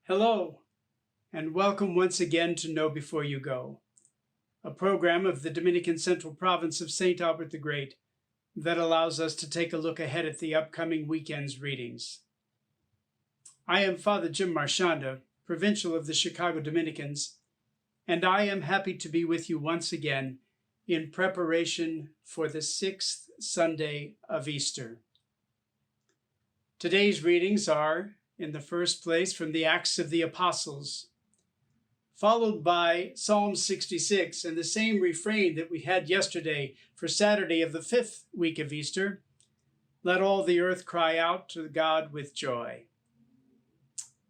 Hello, and welcome once again to Know Before You Go, a program of the Dominican Central Province of St. Albert the Great that allows us to take a look ahead at the upcoming weekend's readings. I am Father Jim Marchanda, Provincial of the Chicago Dominicans, and I am happy to be with you once again in preparation for the 6th Sunday of Easter. Today's readings are, in the first place, from the Acts of the Apostles, followed by Psalm 66 and the same refrain that we had yesterday for Saturday of the 5th week of Easter, "Let all the earth cry out to God with joy."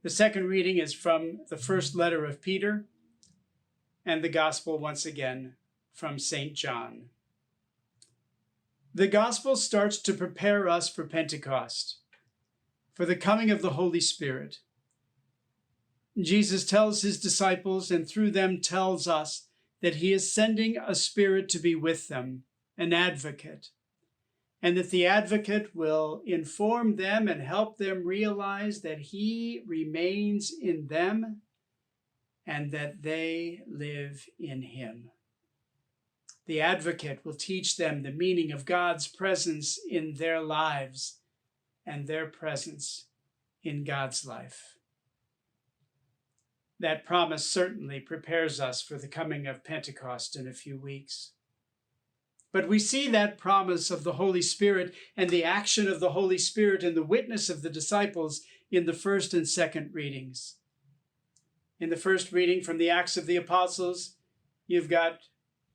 The second reading is from the first letter of Peter, and the Gospel once again from St. John. The Gospel starts to prepare us for Pentecost, for the coming of the Holy Spirit. Jesus tells his disciples, and through them tells us, that he is sending a Spirit to be with them, an advocate, and that the advocate will inform them and help them realize that he remains in them and that they live in him. The advocate will teach them the meaning of God's presence in their lives and their presence in God's life. That promise certainly prepares us for the coming of Pentecost in a few weeks. But we see that promise of the Holy Spirit and the action of the Holy Spirit and the witness of the disciples in the first and second readings. In the first reading from the Acts of the Apostles, you've got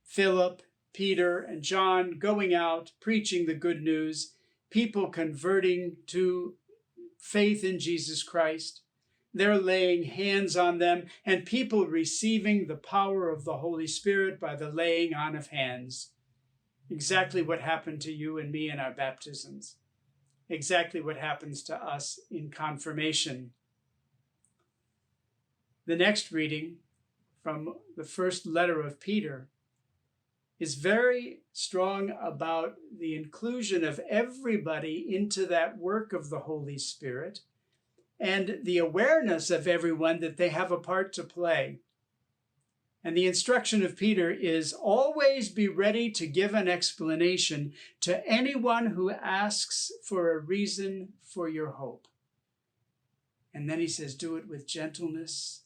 Philip, Peter, and John going out, preaching the good news, people converting to faith in Jesus Christ. They're laying hands on them, and people receiving the power of the Holy Spirit by the laying on of hands. Exactly what happened to you and me in our baptisms. Exactly what happens to us in confirmation. The next reading from the first letter of Peter is very strong about the inclusion of everybody into that work of the Holy Spirit and the awareness of everyone that they have a part to play. And the instruction of Peter is always be ready to give an explanation to anyone who asks for a reason for your hope. And then he says, do it with gentleness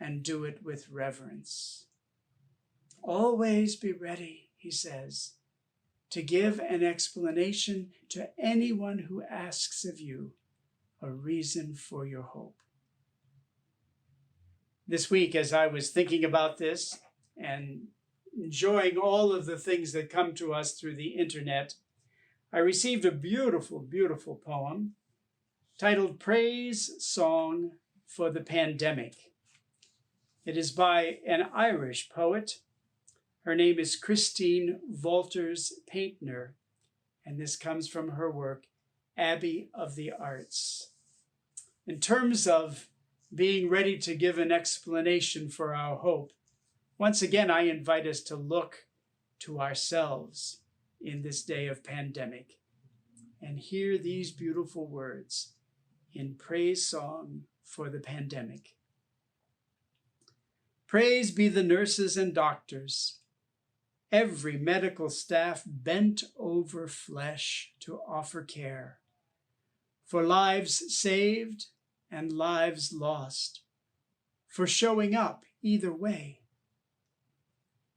and do it with reverence. Always be ready, he says, to give an explanation to anyone who asks of you a reason for your hope. This week, as I was thinking about this and enjoying all of the things that come to us through the internet, I received a beautiful, beautiful poem titled Praise Song for the Pandemic. It is by an Irish poet. Her name is Christine Walters Paintner, and this comes from her work, Abbey of the Arts. In terms of being ready to give an explanation for our hope, once again, I invite us to look to ourselves in this day of pandemic and hear these beautiful words in Praise Song for the Pandemic. Praise be the nurses and doctors, every medical staff bent over flesh to offer care, for lives saved and lives lost, for showing up either way.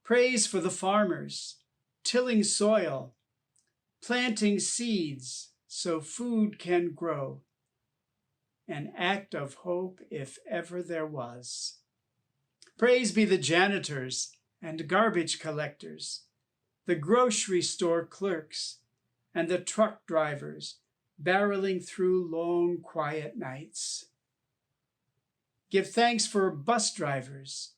Praise for the farmers, tilling soil, planting seeds so food can grow, an act of hope if ever there was. Praise be the janitors and garbage collectors, the grocery store clerks, and the truck drivers barreling through long, quiet nights. Give thanks for bus drivers,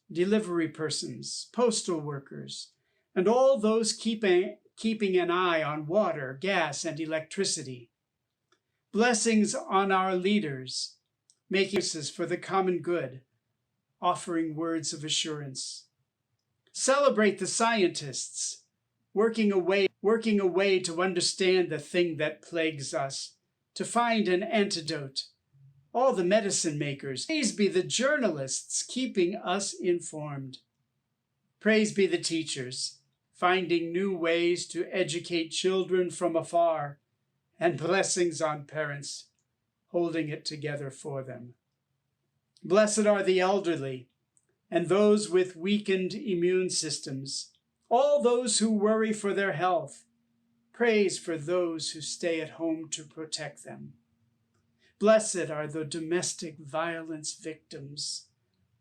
delivery persons, postal workers, and all those keeping an eye on water, gas, and electricity. Blessings on our leaders, making choices for the common good, offering words of assurance. Celebrate the scientists, working away to understand the thing that plagues us, to find an antidote, all the medicine makers. Praise be the journalists keeping us informed. Praise be the teachers, finding new ways to educate children from afar, and blessings on parents, holding it together for them. Blessed are the elderly and those with weakened immune systems, all those who worry for their health. Praise for those who stay at home to protect them. Blessed are the domestic violence victims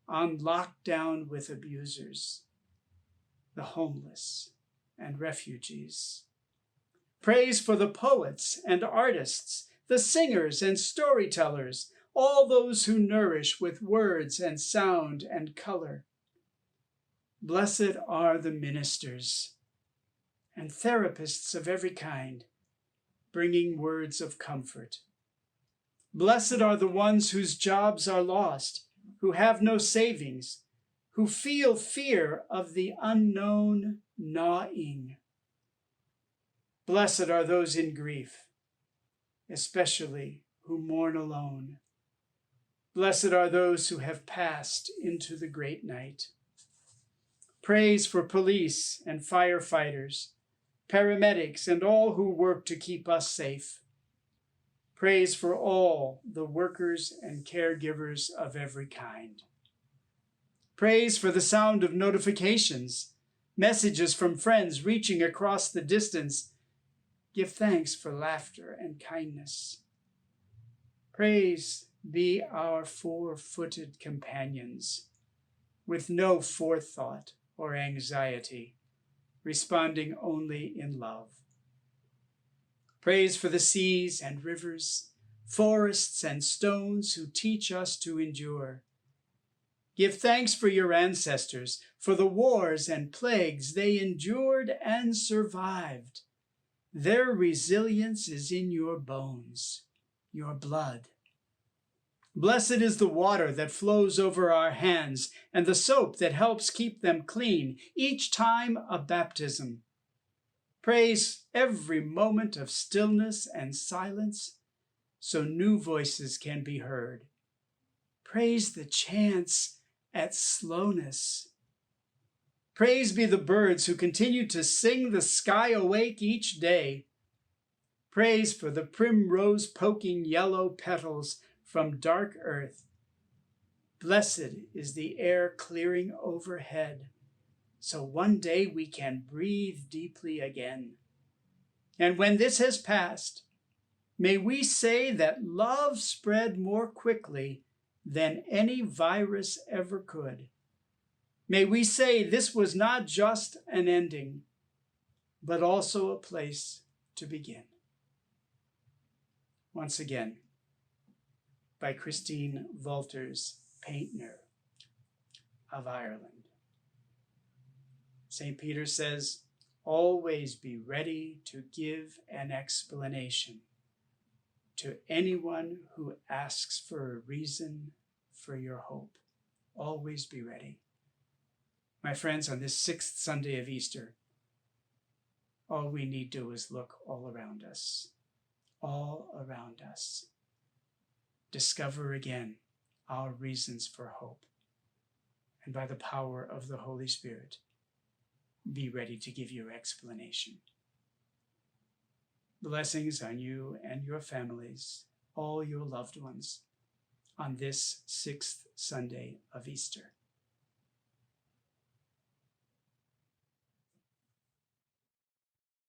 on lockdown with abusers, the homeless and refugees. Praise for the poets and artists, the singers and storytellers, all those who nourish with words and sound and color. Blessed are the ministers and therapists of every kind, bringing words of comfort. Blessed are the ones whose jobs are lost, who have no savings, who feel fear of the unknown gnawing. Blessed are those in grief, especially who mourn alone. Blessed are those who have passed into the great night. Praise for police and firefighters, paramedics, and all who work to keep us safe. Praise for all the workers and caregivers of every kind. Praise for the sound of notifications, messages from friends reaching across the distance. Give thanks for laughter and kindness. Praise be our four-footed companions, with no forethought or anxiety, responding only in love. Praise for the seas and rivers, forests and stones who teach us to endure. Give thanks for your ancestors, for the wars and plagues they endured and survived. Their resilience is in your bones, your blood. Blessed is the water that flows over our hands and the soap that helps keep them clean, each time a baptism. Praise every moment of stillness and silence so new voices can be heard. Praise the chance at slowness. Praise be the birds who continue to sing the sky awake each day. Praise for the primrose poking yellow petals from dark earth. Blessed is the air clearing overhead, so one day we can breathe deeply again. And when this has passed, may we say that love spread more quickly than any virus ever could. May we say this was not just an ending, but also a place to begin. Once again, by Christine Wolters Paintner of Ireland. St. Peter says, always be ready to give an explanation to anyone who asks for a reason for your hope. Always be ready. My friends, on this 6th Sunday of Easter, all we need to do is look all around us. All around us. Discover again our reasons for hope. And by the power of the Holy Spirit, be ready to give your explanation. Blessings on you and your families, all your loved ones, on this 6th Sunday of Easter.